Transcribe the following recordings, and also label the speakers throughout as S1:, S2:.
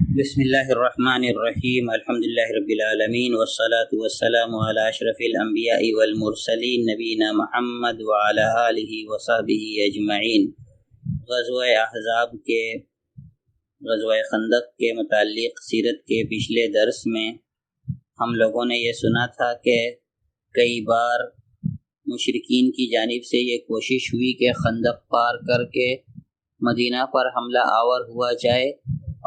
S1: بسم اللہ الرحمن الرحیم الحمد للہ رب العالمین والصلاة والسلام علی اشرف الانبیاء والمرسلین نبینا محمد وعلی آلہ وصحبہ اجمعین۔ غزوہ خندق کے متعلق سیرت کے پچھلے درس میں ہم لوگوں نے یہ سنا تھا کہ کئی بار مشرکین کی جانب سے یہ کوشش ہوئی کہ خندق پار کر کے مدینہ پر حملہ آور ہوا جائے،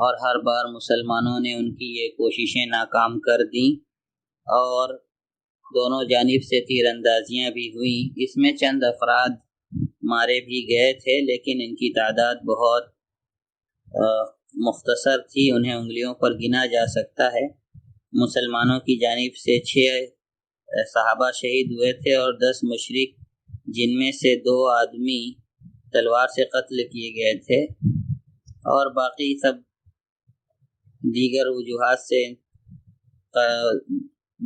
S1: اور ہر بار مسلمانوں نے ان کی یہ کوششیں ناکام کر دیں اور دونوں جانب سے تیر اندازیاں بھی ہوئیں۔ اس میں چند افراد مارے بھی گئے تھے، لیکن ان کی تعداد بہت مختصر تھی، انہیں انگلیوں پر گنا جا سکتا ہے۔ مسلمانوں کی جانب سے 6 صحابہ شہید ہوئے تھے اور 10 مشرک، جن میں سے 2 آدمی تلوار سے قتل کیے گئے تھے، اور باقی سب دیگر وجوہات سے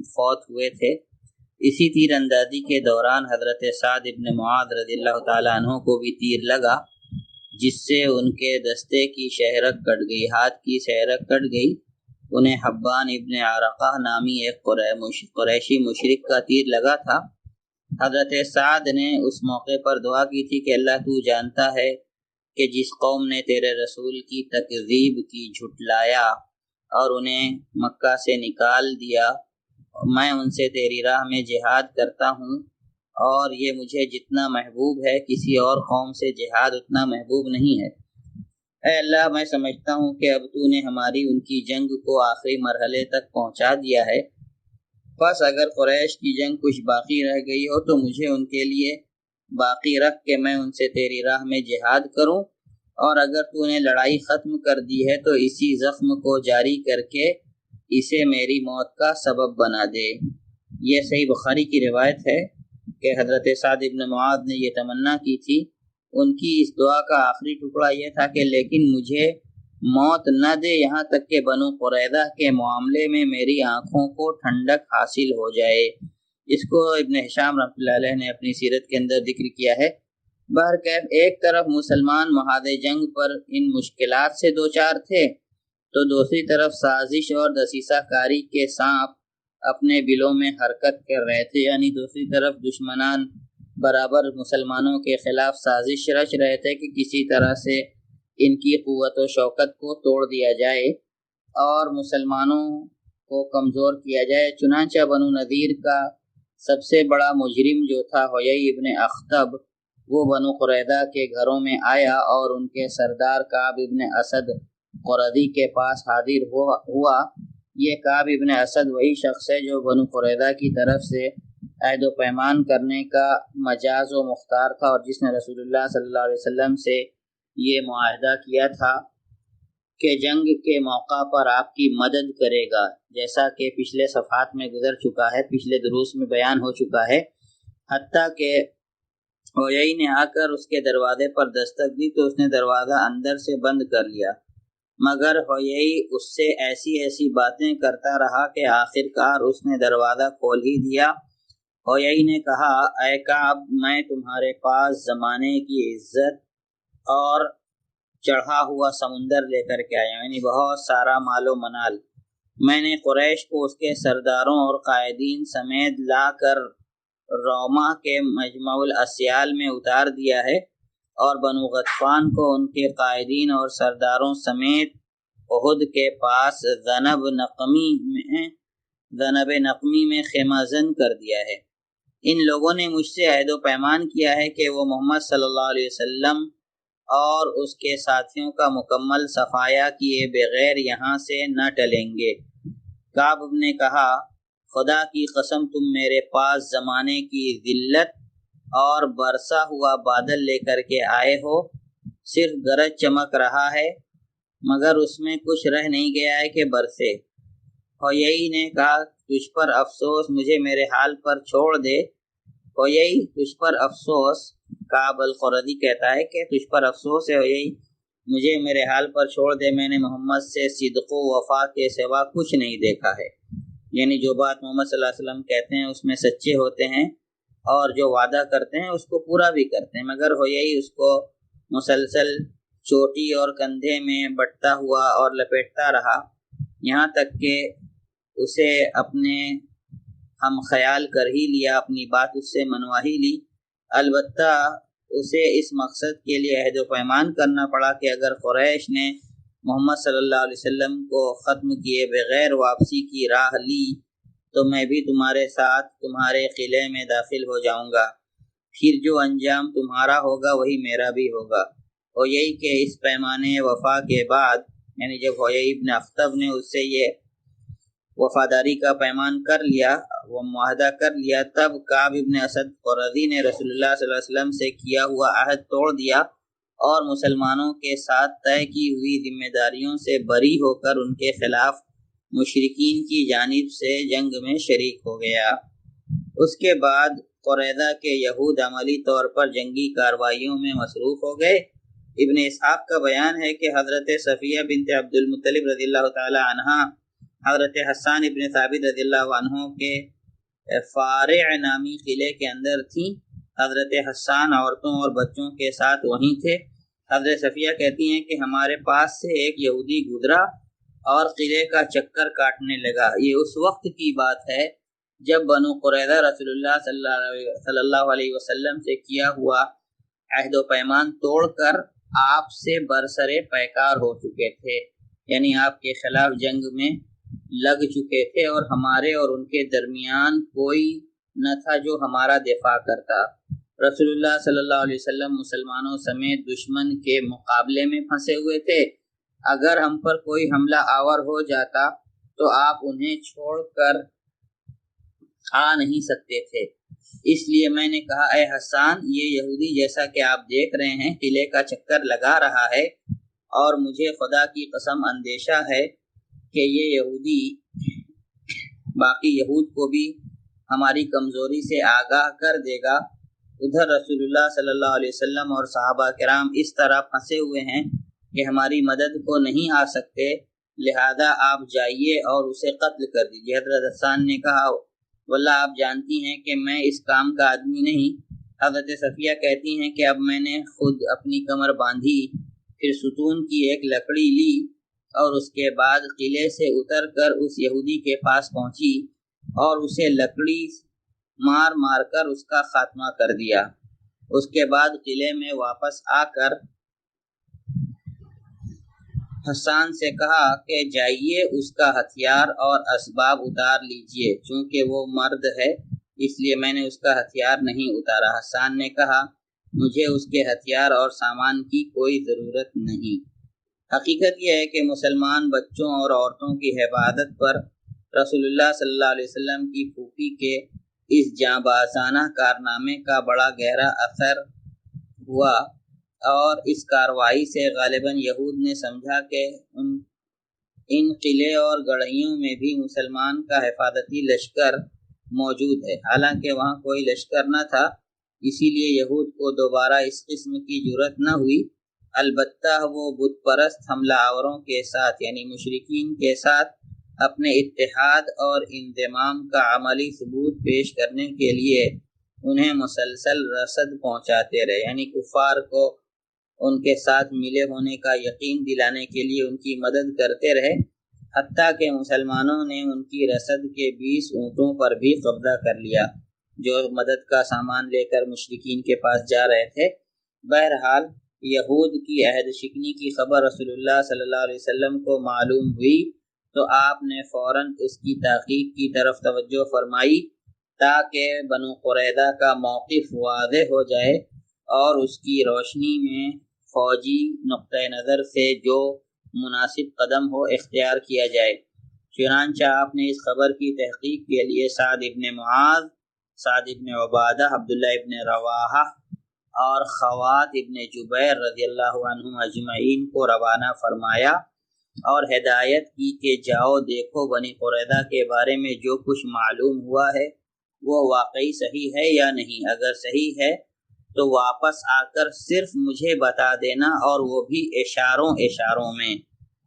S1: فوت ہوئے تھے۔ اسی تیر اندازی کے دوران حضرت سعد ابن معاذ رضی اللہ تعالیٰ عنہ کو بھی تیر لگا، جس سے ان کے دستے کی شہرک کٹ گئی، ہاتھ کی شہرک کٹ گئی۔ انہیں حبان ابن عرقہ نامی ایک قریشی مشرک کا تیر لگا تھا۔ حضرت سعد نے اس موقع پر دعا کی تھی کہ اللہ تو جانتا ہے کہ جس قوم نے تیرے رسول کی تکذیب کی، جھٹلایا اور انہیں مکہ سے نکال دیا، میں ان سے تیری راہ میں جہاد کرتا ہوں، اور یہ مجھے جتنا محبوب ہے کسی اور قوم سے جہاد اتنا محبوب نہیں ہے۔ اے اللہ، میں سمجھتا ہوں کہ اب تو نے ہماری ان کی جنگ کو آخری مرحلے تک پہنچا دیا ہے، بس اگر قریش کی جنگ کچھ باقی رہ گئی ہو تو مجھے ان کے لیے باقی رکھ کہ میں ان سے تیری راہ میں جہاد کروں، اور اگر تو نے لڑائی ختم کر دی ہے تو اسی زخم کو جاری کر کے اسے میری موت کا سبب بنا دے۔ یہ صحیح بخاری کی روایت ہے کہ حضرت سعد ابن معاذ نے یہ تمنا کی تھی۔ ان کی اس دعا کا آخری ٹکڑا یہ تھا کہ لیکن مجھے موت نہ دے یہاں تک کہ بنو قریظہ کے معاملے میں میری آنکھوں کو ٹھنڈک حاصل ہو جائے۔ اس کو ابن ہشام رحمۃ اللہ علیہ نے اپنی سیرت کے اندر ذکر کیا ہے۔ بہرکیف ایک طرف مسلمان محاذ جنگ پر ان مشکلات سے دوچار تھے، تو دوسری طرف سازش اور دسیسہ کاری کے سانپ اپنے بلوں میں حرکت کر رہے تھے، یعنی دوسری طرف دشمنان برابر مسلمانوں کے خلاف سازش رچ رہے تھے کہ کسی طرح سے ان کی قوت و شوکت کو توڑ دیا جائے اور مسلمانوں کو کمزور کیا جائے۔ چنانچہ بنو نذیر کا سب سے بڑا مجرم جو تھا حیی ابن اخطب، وہ بنو قریظہ کے گھروں میں آیا اور ان کے سردار کعب ابن اسد قرظی کے پاس حاضر ہوا۔ یہ کعب ابن اسد وہی شخص ہے جو بنو قریظہ کی طرف سے عہد و پیمان کرنے کا مجاز و مختار تھا، اور جس نے رسول اللہ صلی اللہ علیہ وسلم سے یہ معاہدہ کیا تھا کہ جنگ کے موقع پر آپ کی مدد کرے گا، جیسا کہ پچھلے صفحات میں گزر چکا ہے، پچھلے دروس میں بیان ہو چکا ہے۔ حتیٰ کہ حیی نے آ کر اس کے دروازے پر دستک دی تو اس نے دروازہ اندر سے بند کر لیا، مگر حیی اس سے ایسی باتیں کرتا رہا کہ آخر کار اس نے دروازہ کھول ہی دیا۔ حیی نے کہا، اے کعب، میں تمہارے پاس زمانے کی عزت اور چڑھا ہوا سمندر لے کر کے آیا، یعنی بہت سارا مال و منال۔ میں نے قریش کو اس کے سرداروں اور قائدین سمیت لا کر روما کے مجمع الاسیال میں اتار دیا ہے، اور بنو غطفان کو ان کے قائدین اور سرداروں سمیت احد کے پاس ذنب نقمی میں خیمہ زن کر دیا ہے۔ ان لوگوں نے مجھ سے عہد و پیمان کیا ہے کہ وہ محمد صلی اللہ علیہ وسلم اور اس کے ساتھیوں کا مکمل صفایا کیے بغیر یہاں سے نہ ٹلیں گے۔ کعب نے کہا، خدا کی قسم تم میرے پاس زمانے کی ذلت اور برسا ہوا بادل لے کر کے آئے ہو، صرف گرج چمک رہا ہے مگر اس میں کچھ رہ نہیں گیا ہے کہ برسے۔ حیی نے کہا، تجھ پر افسوس، مجھے میرے حال پر چھوڑ دے۔ حیی، تجھ پر افسوس، کعب القرظی کہتا ہے کہ تجھ پر افسوس ہے حیی، مجھے میرے حال پر چھوڑ دے، میں نے محمد سے صدق و وفا کے سوا کچھ نہیں دیکھا ہے۔ یعنی جو بات محمد صلی اللہ علیہ وسلم کہتے ہیں اس میں سچے ہوتے ہیں، اور جو وعدہ کرتے ہیں اس کو پورا بھی کرتے ہیں، مگر حیی اس کو مسلسل چوٹی اور کندھے میں بٹتا ہوا اور لپیٹتا رہا، یہاں تک کہ اسے اپنے ہم خیال کر ہی لیا، اپنی بات اس سے منوا ہی لی۔ البتہ اسے اس مقصد کے لیے عہد و پیمان کرنا پڑا کہ اگر قریش نے محمد صلی اللہ علیہ وسلم کو ختم کیے بغیر واپسی کی راہ لی تو میں بھی تمہارے ساتھ تمہارے قلعے میں داخل ہو جاؤں گا، پھر جو انجام تمہارا ہوگا وہی میرا بھی ہوگا۔ اور یہی کہ اس پیمانے وفا کے بعد، یعنی جب حیی ابن اخطب نے اس سے یہ وفاداری کا پیمان کر لیا، وہ معاہدہ کر لیا، تب کعب ابن اسد قرظی نے رسول اللہ صلی اللہ علیہ وسلم سے کیا ہوا عہد توڑ دیا اور مسلمانوں کے ساتھ طے کی ہوئی ذمہ داریوں سے بری ہو کر ان کے خلاف مشرکین کی جانب سے جنگ میں شریک ہو گیا۔ اس کے بعد قریظہ کے یہود عملی طور پر جنگی کارروائیوں میں مصروف ہو گئے۔ ابن اسحاق کا بیان ہے کہ حضرت صفیہ بنت عبد المطلب رضی اللہ تعالی عنہا حضرت حسان ابن ثابت رضی اللہ عنہ کے فارع نامی قلعے کے اندر تھیں۔ حضرت حسان عورتوں اور بچوں کے ساتھ وہیں تھے۔ حضرت صفیہ کہتی ہیں کہ ہمارے پاس سے ایک یہودی گزرا اور قلعے کا چکر کاٹنے لگا۔ یہ اس وقت کی بات ہے جب بنو قریظہ رسول اللہ صلی اللہ علیہ وسلم سے کیا ہوا عہد و پیمان توڑ کر آپ سے برسرے پیکار ہو چکے تھے، یعنی آپ کے خلاف جنگ میں لگ چکے تھے، اور ہمارے اور ان کے درمیان کوئی نہ تھا جو ہمارا دفاع کرتا۔ رسول اللہ صلی اللہ علیہ وسلم مسلمانوں سمیت دشمن کے مقابلے میں پھنسے ہوئے تھے۔ اگر ہم پر کوئی حملہ آور ہو جاتا تو آپ انہیں چھوڑ کر آ نہیں سکتے تھے۔ اس لیے میں نے کہا اے حسان، یہ یہودی جیسا کہ آپ دیکھ رہے ہیں قلعے کا چکر لگا رہا ہے، اور مجھے خدا کی قسم اندیشہ ہے کہ یہ یہودی باقی یہود کو بھی ہماری کمزوری سے آگاہ کر دے گا۔ ادھر رسول اللہ صلی اللہ علیہ وسلم اور صحابہ کرام اس طرح پھنسے ہوئے ہیں کہ ہماری مدد کو نہیں آ سکتے، لہذا آپ جائیے اور اسے قتل کر دیجیے۔ حضرت حسان نے کہا واللہ آپ جانتی ہیں کہ میں اس کام کا آدمی نہیں۔ حضرت صفیہ کہتی ہیں کہ اب میں نے خود اپنی کمر باندھی، پھر ستون کی ایک لکڑی لی اور اس کے بعد قلعے سے اتر کر اس یہودی کے پاس پہنچی اور اسے لکڑی مار مار کر اس کا خاتمہ کر دیا۔ اس کے بعد قلعے میں واپس آ کر حسان سے کہا کہ جائیے اس کا ہتھیار اور اسباب اتار لیجئے، چونکہ وہ مرد ہے اس لیے میں نے اس کا ہتھیار نہیں اتارا۔ حسان نے کہا مجھے اس کے ہتھیار اور سامان کی کوئی ضرورت نہیں۔ حقیقت یہ ہے کہ مسلمان بچوں اور عورتوں کی حفاظت پر رسول اللہ صلی اللہ علیہ وسلم کی پھوپھی کے اس جانبازانہ کارنامے کا بڑا گہرا اثر ہوا، اور اس کارروائی سے غالباً یہود نے سمجھا کہ ان قلعے اور گڑھیوں میں بھی مسلمان کا حفاظتی لشکر موجود ہے، حالانکہ وہاں کوئی لشکر نہ تھا، اسی لیے یہود کو دوبارہ اس قسم کی جرأت نہ ہوئی۔ البتہ وہ بت پرست حملہ آوروں کے ساتھ یعنی مشرکین کے ساتھ اپنے اتحاد اور انضمام کا عملی ثبوت پیش کرنے کے لیے انہیں مسلسل رصد پہنچاتے رہے، یعنی کفار کو ان کے ساتھ ملے ہونے کا یقین دلانے کے لیے ان کی مدد کرتے رہے، حتیٰ کہ مسلمانوں نے ان کی رسد کے 20 اونٹوں پر بھی قبضہ کر لیا جو مدد کا سامان لے کر مشرکین کے پاس جا رہے تھے۔ بہرحال یہود کی عہد شکنی کی خبر رسول اللہ صلی اللہ علیہ وسلم کو معلوم ہوئی تو آپ نے فوراً اس کی تحقیق کی طرف توجہ فرمائی تاکہ بنو قریظہ کا موقف واضح ہو جائے اور اس کی روشنی میں فوجی نقطہ نظر سے جو مناسب قدم ہو اختیار کیا جائے۔ چنانچہ آپ نے اس خبر کی تحقیق کے لیے سعد ابن معاذ، سعد ابن عبادہ، عبداللہ ابن رواحہ اور خوات ابن جبیر رضی اللہ عنہم اجمعین کو روانہ فرمایا اور ہدایت کی کہ جاؤ دیکھو بنی قریظہ کے بارے میں جو کچھ معلوم ہوا ہے وہ واقعی صحیح ہے یا نہیں، اگر صحیح ہے تو واپس آ کر صرف مجھے بتا دینا، اور وہ بھی اشاروں میں۔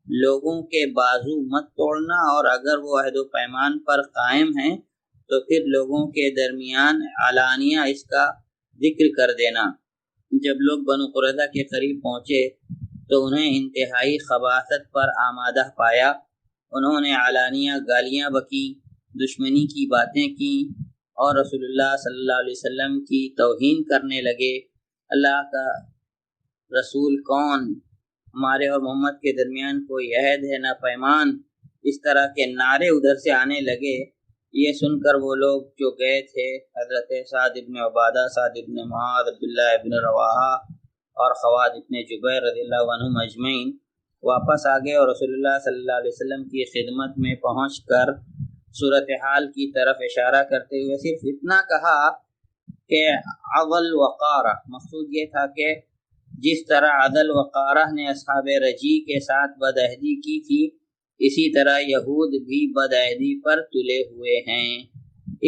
S1: لوگوں کے بازو مت توڑنا، اور اگر وہ عہد و پیمان پر قائم ہیں تو پھر لوگوں کے درمیان علانیہ اس کا ذکر کر دینا۔ جب لوگ بنو قریظہ کے قریب پہنچے تو انہیں انتہائی خباثت پر آمادہ پایا۔ انہوں نے علانیہ گالیاں بکیں، دشمنی کی باتیں کیں اور رسول اللہ صلی اللہ علیہ وسلم کی توہین کرنے لگے۔ اللہ کا رسول کون؟ ہمارے اور محمد کے درمیان کوئی عہد ہے نہ پیمان، اس طرح کے نعرے ادھر سے آنے لگے۔ یہ سن کر وہ لوگ جو گئے تھے، حضرت سعد ابن عبادہ، سعد ابن معاذ، عبداللہ ابن رواحہ اور خواد ابن جبیر رضی اللہ عنہم اجمعین، واپس آ گئے اور رسول اللہ صلی اللہ علیہ وسلم کی خدمت میں پہنچ کر صورتحال کی طرف اشارہ کرتے ہوئے صرف اتنا کہا کہ عضل وقارہ، مقصود یہ تھا کہ جس طرح عدل وقارہ نے اصحاب رجی کے ساتھ بدعہدی کی تھی، اسی طرح یہود بھی بدعہدی پر تلے ہوئے ہیں۔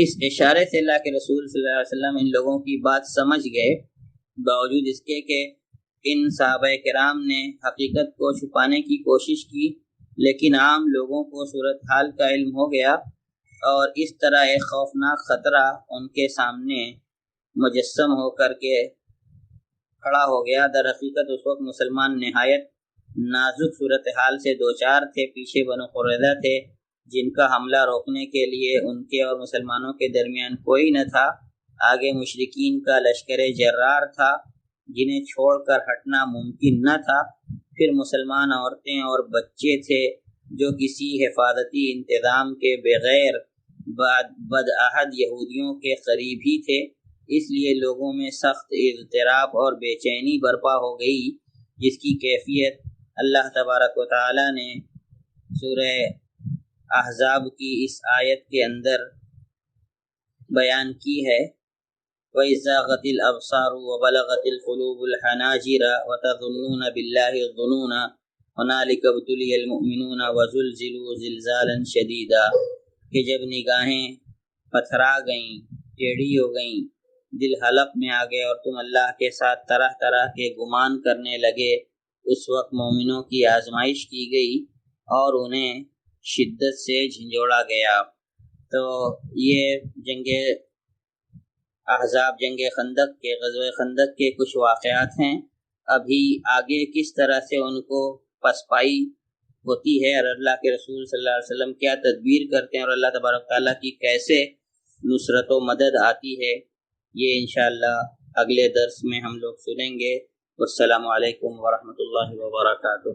S1: اس اشارے سے اللہ کے رسول صلی اللہ علیہ وسلم ان لوگوں کی بات سمجھ گئے، باوجود اس کے کہ ان صحابہ کرام نے حقیقت کو چھپانے کی کوشش کی، لیکن عام لوگوں کو صورتحال کا علم ہو گیا اور اس طرح ایک خوفناک خطرہ ان کے سامنے مجسم ہو کر کے کھڑا ہو گیا۔ در حقیقت اس وقت مسلمان نہایت نازک صورتحال سے دوچار تھے۔ پیچھے بنو قریظہ تھے جن کا حملہ روکنے کے لیے ان کے اور مسلمانوں کے درمیان کوئی نہ تھا، آگے مشرکین کا لشکر جرار تھا جنہیں چھوڑ کر ہٹنا ممکن نہ تھا، پھر مسلمان عورتیں اور بچے تھے جو کسی حفاظتی انتظام کے بغیر بدعہد یہودیوں کے قریب ہی تھے۔ اس لیے لوگوں میں سخت اضطراب اور بے چینی برپا ہو گئی، جس کی کیفیت اللہ تبارک و تعالی نے سورہ احزاب کی اس آیت کے اندر بیان کی ہے۔ وَإِذْ زَاغَتِ الْأَبْصَارُ وَبَلَغَتِ الْقُلُوبُ الْحَنَاجِرَ وَتَظُنُّونَ بِاللَّهِ الظُّنُونَ هُنَالِكَ ابْتُلِيَ الْمُؤْمِنُونَ وَزُلْزِلُوا زِلْزَالًا شَدِيدًا، کہ جب نگاہیں پتھرا گئیں، ٹیڑھی ہو گئیں، دل حلق میں آ گئے اور تم اللہ کے ساتھ طرح طرح کے گمان کرنے لگے، اس وقت مومنوں کی آزمائش کی گئی اور انہیں شدت سے جھنجھوڑا گیا۔ تو یہ جنگ احزاب، جنگ خندق کے، غزوہ خندق کے کچھ واقعات ہیں۔ ابھی آگے کس طرح سے ان کو پسپائی ہوتی ہے اور اللہ کے رسول صلی اللہ علیہ وسلم کیا تدبیر کرتے ہیں اور اللہ تبارک تعالیٰ کی کیسے نصرت و مدد آتی ہے، یہ انشاءاللہ اگلے درس میں ہم لوگ سنیں گے۔ والسلام علیکم ورحمۃ اللہ وبرکاتہ۔